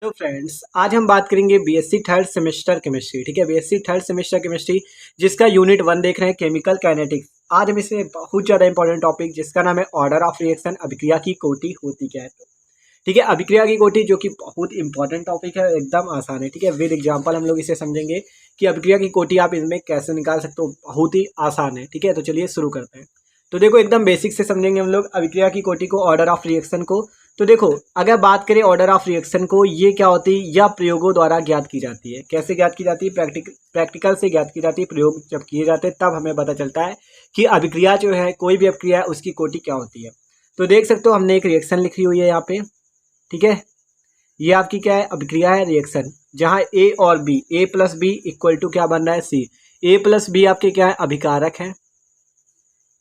तो फ्रेंड्स आज हम बात करेंगे बीएससी थर्ड सेमेस्टर केमिस्ट्री। ठीक है, बीएससी थर्ड सेमेस्टर केमिस्ट्री जिसका यूनिट 1 देख रहे हैं, केमिकल काइनेटिक्स। आज हम इसमें बहुत ज़्यादा इंपॉर्टेंट टॉपिक जिसका नाम है ऑर्डर ऑफ रिएक्शन, अभिक्रिया की कोटि होती क्या है। तो ठीक है, अभिक्रिया की कोटि जो कि बहुत इंपॉर्टेंट टॉपिक है, एकदम आसान है। ठीक है, विद एग्जाम्पल हम लोग इसे समझेंगे कि अभिक्रिया की कोटि आप इसमें कैसे निकाल सकते हो, बहुत ही आसान है। ठीक है, तो चलिए शुरू करते हैं। तो देखो एकदम बेसिक से समझेंगे हम लोग अभिक्रिया की कोटि को, ऑर्डर ऑफ रिएक्शन को। तो देखो अगर बात करें ऑर्डर ऑफ रिएक्शन को, ये क्या होती है, यह प्रयोगों द्वारा ज्ञात की जाती है। कैसे ज्ञात की जाती है? प्रैक्टिकल से ज्ञात की जाती है। प्रयोग जब किए जाते हैं तब हमें पता चलता है कि अभिक्रिया जो है, कोई भी अभिक्रिया है उसकी कोटि क्या होती है। तो देख सकते हो हमने एक रिएक्शन लिखी हुई है यहाँ पे। ठीक है, ये आपकी क्या है, अभिक्रिया है, रिएक्शन, जहाँ ए और B, A plus B equal to क्या बन रहा है, सी। ए प्लस बी आपके क्या है, अभिकारक है।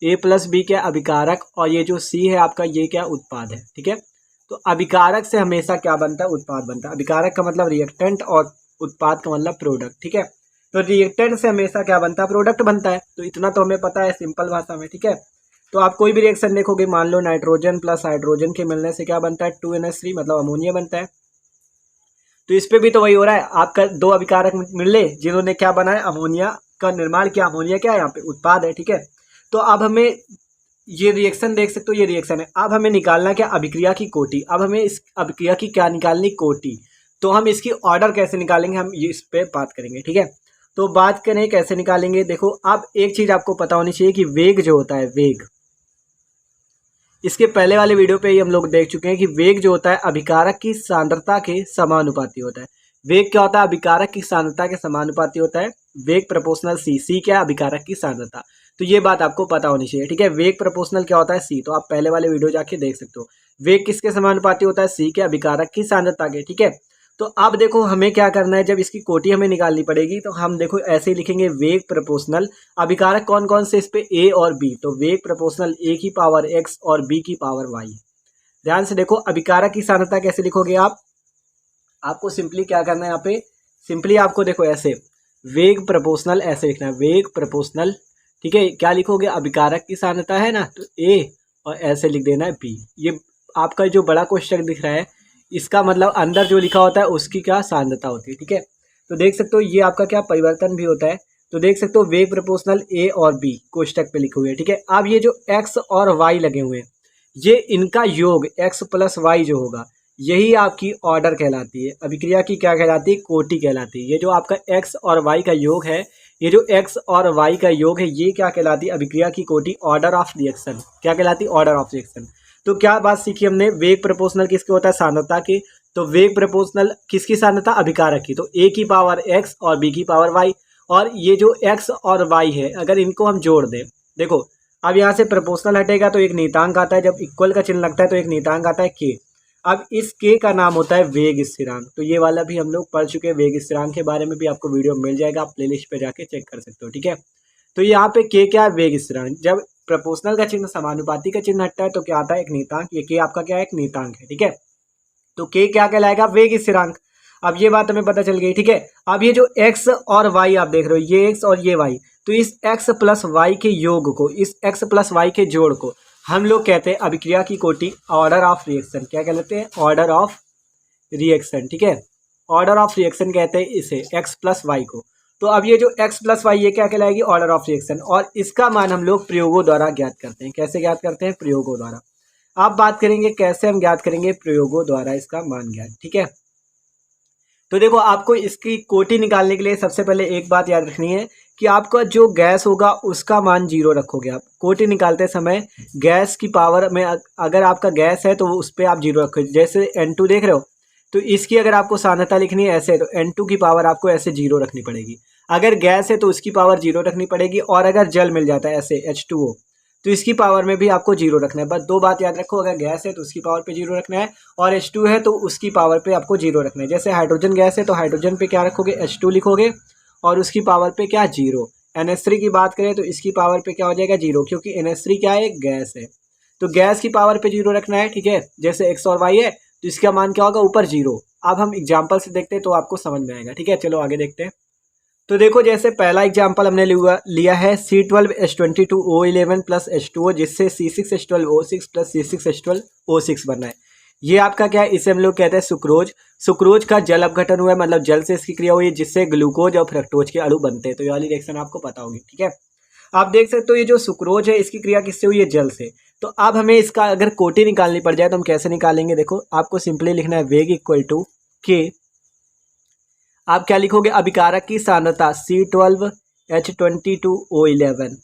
ए प्लस बी क्या अभिकारक, और ये जो सी है आपका, ये क्या उत्पाद है। ठीक है, तो अभिकारक से हमेशा क्या बनता है, उत्पाद बनता है। अभिकारक का मतलब रिएक्टेंट और उत्पाद का मतलब प्रोडक्ट। ठीक है, तो रिएक्टेंट से हमेशा क्या बनता है, प्रोडक्ट बनता है। तो इतना तो हमें पता है सिंपल भाषा में। ठीक है, तो आप कोई भी रिएक्शन देखोगे, मान लो नाइट्रोजन प्लस हाइड्रोजन के मिलने से क्या बनता है, 2NH3 मतलब अमोनिया बनता है। तो इस पे भी तो वही हो रहा है, आपका दो अभिकारक मिले जिन्होंने क्या बनाया, अमोनिया का निर्माण किया। अमोनिया क्या है, यहाँ पे उत्पाद है। ठीक है, तो अब हमें ये रिएक्शन देख सकते हो, ये रिएक्शन है। अब हमें निकालना क्या, अभिक्रिया की कोटि। अब हमें इस अभिक्रिया की क्या निकालनी, कोटि। तो हम इसकी ऑर्डर कैसे निकालेंगे, हम ये इस पे बात करेंगे। ठीक है, तो बात करें कैसे निकालेंगे। देखो अब एक चीज आपको पता होनी चाहिए कि वेग जो होता है, वेग, इसके पहले वाले वीडियो पे ही हम लोग देख चुके हैं कि वेग जो होता है अभिकारक की सांद्रता के समानुपाती होता है। वेग क्या होता है, अभिकारक की सांद्रता के समानुपाती होता है। वेग प्रोपोर्शनल सी, सी क्या है, अभिकारक की सांद्रता। तो ये बात आपको पता होनी चाहिए। ठीक है, वेग प्रोपोर्शनल क्या होता है, सी। तो आप पहले वाले वीडियो जाके देख सकते हो। वेग किसके समानुपाती होता है, सी के, अभिकारक की सांद्रता के। ठीक है, तो अब देखो हमें क्या करना है, जब इसकी कोटि हमें निकालनी पड़ेगी तो हम देखो ऐसे ही लिखेंगे, वेग प्रोपोर्शनल अभिकारक कौन कौन से इस पे, ए और बी। तो वेग प्रोपोर्शनल ए की पावर एक्स और बी की पावर वाई। ध्यान से देखो अभिकारक की सांद्रता कैसे लिखोगे आप, आपको सिंपली क्या करना है यहाँ पे, सिंपली आपको देखो ऐसे वेग प्रोपोर्शनल ऐसे लिखना है, वेग प्रोपोर्शनल। ठीक है, क्या लिखोगे, अभिकारक की सांद्रता है ना, तो ए और ऐसे लिख देना है बी। ये आपका जो बड़ा क्वेश्चन दिख रहा है, इसका मतलब अंदर जो लिखा होता है उसकी क्या सांद्रता होती है। ठीक है, तो देख सकते हो ये आपका क्या परिवर्तन भी होता है। तो देख सकते हो वेग प्रोपोर्शनल ए और बी कोष्टक पे लिखे हुए हैं। ठीक है, अब ये जो एक्स और वाई लगे हुए हैं, ये इनका योग एक्स प्लस वाई जो होगा, यही आपकी ऑर्डर कहलाती है। अभिक्रिया की क्या कहलाती है, कोटि कहलाती है। ये जो आपका एक्स और वाई का योग है, ये जो एक्स और वाई का योग है, ये क्या कहलाती है, अभिक्रिया की कोटि, ऑर्डर ऑफ रिएक्शन। क्या कहलाती है, ऑर्डर ऑफ रिएक्शन। तो क्या बात सीखी हमने, वेग प्रोपोर्शनल किसके होता है, सांद्रता के। तो वेग प्रोपोर्शनल किसकी सांद्रता, अभिकारक की। तो ए की पावर एक्स और बी की पावर वाई। और ये जो एक्स और वाई है, अगर इनको हम जोड़ दें, देखो अब यहाँ से प्रोपोर्शनल हटेगा तो एक नियतांक आता है, जब इक्वल का चिन्ह लगता है तो एक नियतांक आता है के। अब इस के का नाम होता है वेग स्थिरांक। तो ये वाला भी हम लोग पढ़ चुके हैं, वेग स्थिरांक के बारे में भी आपको वीडियो मिल जाएगा, आप प्लेलिस्ट पे जाके चेक कर सकते हो। ठीक है, तो यहाँ पे के क्या है, वेग स्थिरांक। जब प्रोपोर्शनल का चिन्ह समानुपाती का चिन्ह हटता है तो क्या आता है, एक नियतांक। ये के आपका क्या है, एक नियतांक है। ठीक है, तो के क्या कहलाएगा, वेग स्थिरांक। अब ये बात हमें पता चल गई। ठीक है, अब ये जो x और y आप देख रहे हो, ये x और ये y, तो इस x प्लस वाई के योग को, इस x प्लस वाई के जोड़ को हम लोग कहते हैं अभिक्रिया की कोटि, ऑर्डर ऑफ रिएक्शन। क्या कहते हैं, ऑर्डर ऑफ रिएक्शन। ठीक है, ऑर्डर ऑफ रिएक्शन कहते हैं इसे, x प्लस वाई को। तो अब ये जो x प्लस वाई, ये क्या कहलाएगी, ऑर्डर ऑफ रिएक्शन। और इसका मान हम लोग प्रयोगों द्वारा ज्ञात करते हैं। कैसे ज्ञात करते हैं, प्रयोगों द्वारा। अब बात करेंगे कैसे हम ज्ञात करेंगे, प्रयोगों द्वारा इसका मान ज्ञात। ठीक है, तो देखो आपको इसकी कोटि निकालने के लिए सबसे पहले एक बात याद रखनी है कि आपका जो गैस होगा उसका मान 0 रखोगे। आप कोटि निकालते समय गैस की पावर में अगर आपका गैस है तो उस पर आप 0 रखोगे। जैसे N2 देख रहे हो, तो इसकी अगर आपको सांद्रता लिखनी है ऐसे, तो N2 की पावर आपको ऐसे 0 रखनी पड़ेगी। अगर गैस है तो उसकी पावर 0 रखनी पड़ेगी, और अगर जल मिल जाता है ऐसे H2O, तो इसकी पावर में भी आपको 0 रखना है। बस दो बात याद रखो, अगर गैस है तो उसकी पावर पे 0 रखना है, और H2 है तो उसकी पावर पे आपको 0 रखना है। जैसे हाइड्रोजन गैस है तो हाइड्रोजन पे क्या रखोगे, H2 लिखोगे, और उसकी पावर पे क्या, 0। NH3 की बात करें तो इसकी पावर पे क्या हो जाएगा, 0, क्योंकि NH3 क्या है, गैस है। तो गैस की पावर पे 0 रखना है। ठीक है, जैसे x और y है तो इसका मान क्या होगा, ऊपर 0। अब हम एग्जाम्पल से देखते हैं तो आपको समझ में आएगा। ठीक है, चलो आगे देखते हैं। तो देखो जैसे पहला एग्जाम्पल हमने लिया है C12H22O11 प्लस H2O, जिससे C6H12O6 प्लस C6H12O6 बनना है। ये आपका क्या है, इसे हम लोग कहते हैं सुक्रोज। सुक्रोज का जल अपघटन हुआ है, मतलब जल से इसकी क्रिया हुई है जिससे ग्लूकोज और फ्रक्टोज के अणु बनते हैं। तो ये वाली रिएक्शन आपको पता होगी, ठीक है। आप देख सकते हो ये जो सुक्रोज है इसकी क्रिया किससे हुई है, जल से। तो अब हमें इसका अगर कोटि निकालनी पड़ जाए तो हम कैसे निकालेंगे, देखो आपको सिंपली लिखना है वेग इक्वल टू के, आप क्या लिखोगे, अभिकारक की सांद्रता C12H22O11,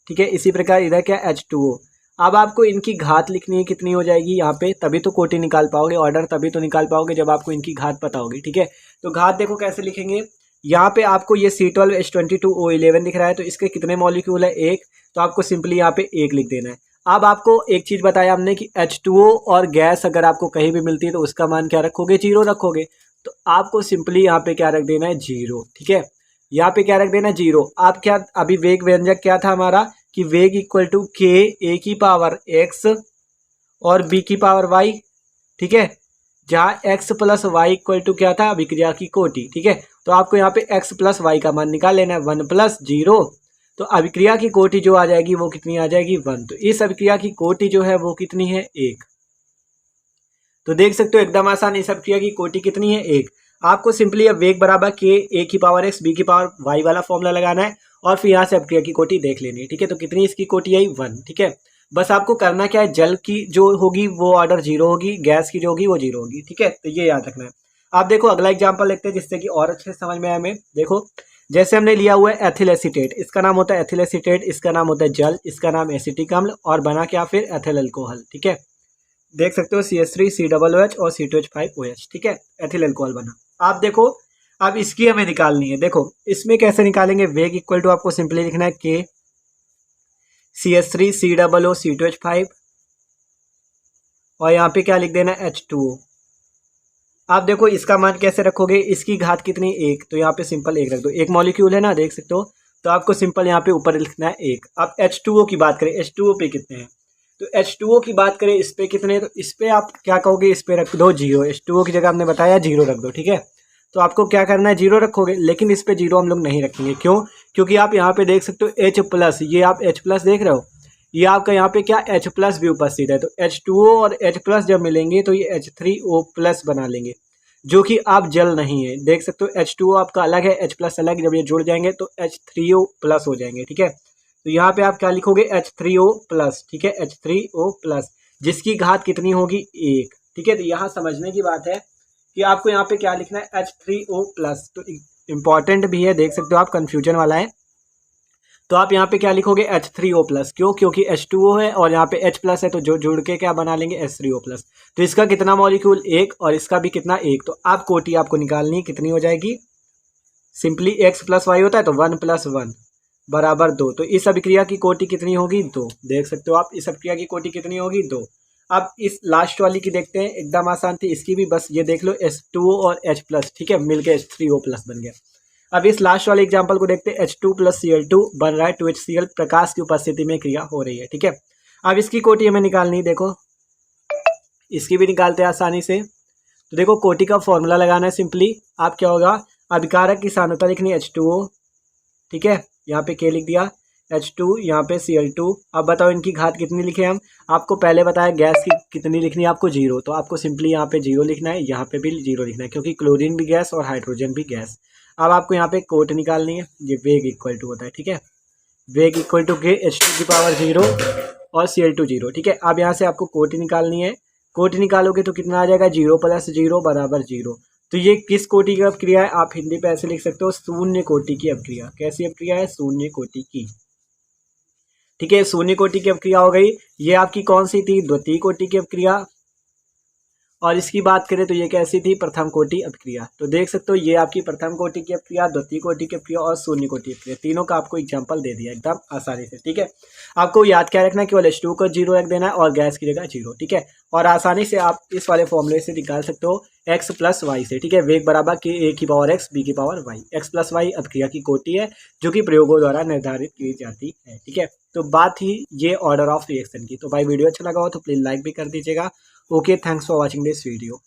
ठीक है। इसी प्रकार इधर क्या H2O। अब आपको इनकी घात लिखनी है, कितनी हो जाएगी यहाँ पे, तभी तो कोटि निकाल पाओगे, ऑर्डर तभी तो निकाल पाओगे जब आपको इनकी घात पता होगी, ठीक है। तो घात देखो कैसे लिखेंगे, यहाँ पे आपको ये C12H22O11 दिख रहा है, तो इसके कितने मॉलिक्यूल है, एक, तो आपको सिंपली यहाँ पे एक लिख देना है। अब आपको एक चीज़ बताया हमने कि H2O और गैस अगर आपको कहीं भी मिलती है तो उसका मान क्या रखोगे, 0 रखोगे। तो आपको सिंपली यहाँ पे क्या रख देना है, 0, ठीक है। यहाँ पे क्या रख देना है, 0। आप क्या, अभी वेग व्यंजक क्या था हमारा कि वेग इक्वल टू के ए की पावर एक्स और बी की पावर वाई, ठीक है। जहाँ X plus Y equal to क्या था, अभिक्रिया की कोटि, ठीक है। तो आपको यहाँ पे एक्स प्लस वाई का मान निकाल लेना है, 1 प्लस 0। तो अभिक्रिया की कोटि जो आ जाएगी वो कितनी आ जाएगी, 1। तो इस अभिक्रिया की कोटि जो है वो कितनी है, 1। तो देख सकते हो एकदम आसान, इस अभिक्रिया की कोटि कितनी है, 1। आपको सिंपली अब वेग बराबर के ए की पावर एक्स बी की पावर वाई वाला फॉर्मूला लगाना है और फिर यहाँ से अभिक्रिया की कोटि देख लेनी है, ठीक है। तो कितनी इसकी कोटि आई, 1, ठीक है। बस आपको करना क्या है, जल की जो होगी वो ऑर्डर 0 होगी, गैस की जो होगी वो 0 होगी, ठीक है। तो ये याद रखना है। आप देखो अगला एग्जाम्पल देखते हैं जिससे कि और अच्छे से समझ में आए हमें। देखो जैसे हमने लिया हुआ है एथिल एसीटेट, इसका नाम होता है एथिल एसीटेट, इसका नाम होता है जल, इसका नाम एसिटिक अम्ल, और बना क्या फिर एथिल अल्कोहल, ठीक है। देख सकते हो CH3 COOH और C2H5OH, ठीक है, एथिल अल्कोहल बना। आप देखो अब इसकी हमें निकालनी है। देखो इसमें कैसे निकालेंगे, वेग इक्वल टू आपको सिंपली लिखना है के CH3 COO C2H5 और यहाँ पे क्या लिख देना है, H2O। आप देखो इसका मान कैसे रखोगे, इसकी घात कितनी, 1, तो यहाँ पे सिंपल 1 रख दो, एक मॉलिक्यूल है ना, देख सकते हो। तो आपको सिंपल यहाँ पे ऊपर लिखना है 1। अब H2O की बात करें, H2O पे कितने हैं, तो H2O की बात करें इस पे कितने, तो इस पे आप क्या कहोगे, इस पे रख दो 0। H2O की जगह हमने बताया 0 रख दो, ठीक है। तो आपको क्या करना है, 0 रखोगे, लेकिन इस पे 0 हम लोग नहीं रखेंगे, क्यों, क्योंकि आप यहाँ पे देख सकते हो H+, ये आप H+ देख रहे हो, ये आपका यहाँ पे क्या H+ भी उपस्थित है। तो H2O और H+ जब मिलेंगे तो ये H3O+ बना लेंगे, जो कि आप जल नहीं है। देख सकते हो H2O आपका अलग है, H+ अलग, जब ये जुड़ जाएंगे तो H3O+ हो जाएंगे, ठीक है। तो यहाँ पे आप क्या लिखोगे, H3O+, ठीक है, H3O+, जिसकी घात कितनी होगी, 1, ठीक है। तो यहाँ समझने की बात है कि आपको यहाँ पे क्या लिखना है, H3O+। तो इंपॉर्टेंट भी है, देख सकते हो आप, कंफ्यूजन वाला है। तो आप यहाँ पे क्या लिखोगे, H3O+, क्यों, क्योंकि H2O है और यहाँ पे H+ है, तो जो जुड़ के क्या बना लेंगे, H3O+। तो इसका कितना मॉलिक्यूल, 1, और इसका भी कितना, 1। तो आप कोटि आपको निकालनी है, कितनी हो जाएगी, सिंपली x + y होता है तो 1 + 1 बराबर 2। तो इस अभिक्रिया की कोटि कितनी होगी, 2। देख सकते हो आप, इस अभिक्रिया की कोटि कितनी होगी, 2। अब इस लास्ट वाली की देखते हैं, एकदम आसान थी, इसकी भी बस ये देख लो H2O और H+, ठीक है, मिलके H3O+ बन गया। अब इस लास्ट वाले एग्जाम्पल को देखते हैं, H2 + Cl2 बन रहा है 2HCl, प्रकाश की उपस्थिति में क्रिया हो रही है, ठीक है। अब इसकी कोटि हमें निकालनी है, देखो इसकी भी निकालते हैं आसानी से। तो देखो कोटि का फॉर्मूला लगाना है, सिंपली आप क्या होगा, अभिकारक की सांद्रता लिखनी है H2O, ठीक है, यहाँ पे K लिख दिया, H2 यहाँ पे Cl2। अब बताओ इनकी घात कितनी लिखे हम, आपको पहले बताया गैस की कितनी लिखनी है आपको, 0। तो आपको सिंपली यहाँ पे 0 लिखना है, यहाँ पे भी 0 लिखना है, क्योंकि क्लोरीन भी गैस और हाइड्रोजन भी गैस। अब आपको यहाँ पे कोट निकालनी है, ये वेग इक्वल टू होता है, ठीक है, वेग इक्वल टू के H2 की पावर 0 और Cl2 0, ठीक है। अब यहाँ से आपको कोटि निकालनी है, कोटि निकालोगे तो कितना आ जाएगा, 0 + 0 बराबर 0। तो ये किस कोटि की अपक्रिया है, आप हिंदी पे ऐसे लिख सकते हो, शून्य कोटि की अपक्रिया। कैसी अपक्रिया है, शून्य कोटि की, ठीक है, शून्य कोटि की अपक्रिया हो गई। ये आपकी कौन सी थी, द्वितीय कोटि की अपक्रिया। और इसकी बात करें तो ये कैसी थी, प्रथम कोटि अपक्रिया। तो देख सकते हो ये आपकी प्रथम कोटि की अपक्रिया, द्वितीय कोटि की अपक्रिया और शून्य कोटि अपक्रिया, तीनों का आपको एग्जांपल दे दिया एकदम आसानी से, ठीक है। आपको याद क्या रखना है, केवल H2 को 0 रख देना है और गैस की जगह 0, ठीक है। और आसानी से आप इस वाले फॉर्मूले से निकाल सकते हो x + y से, ठीक है, वेग बराबर के a की पावर x b की पावर y। x + y अपक्रिया की कोटि है जो कि प्रयोगों द्वारा निर्धारित की जाती है, ठीक है। तो बात ही ये ऑर्डर ऑफ रिएक्शन की। तो भाई वीडियो अच्छा लगा हो तो प्लीज़ लाइक भी कर दीजिएगा। Okay, thanks for watching this video.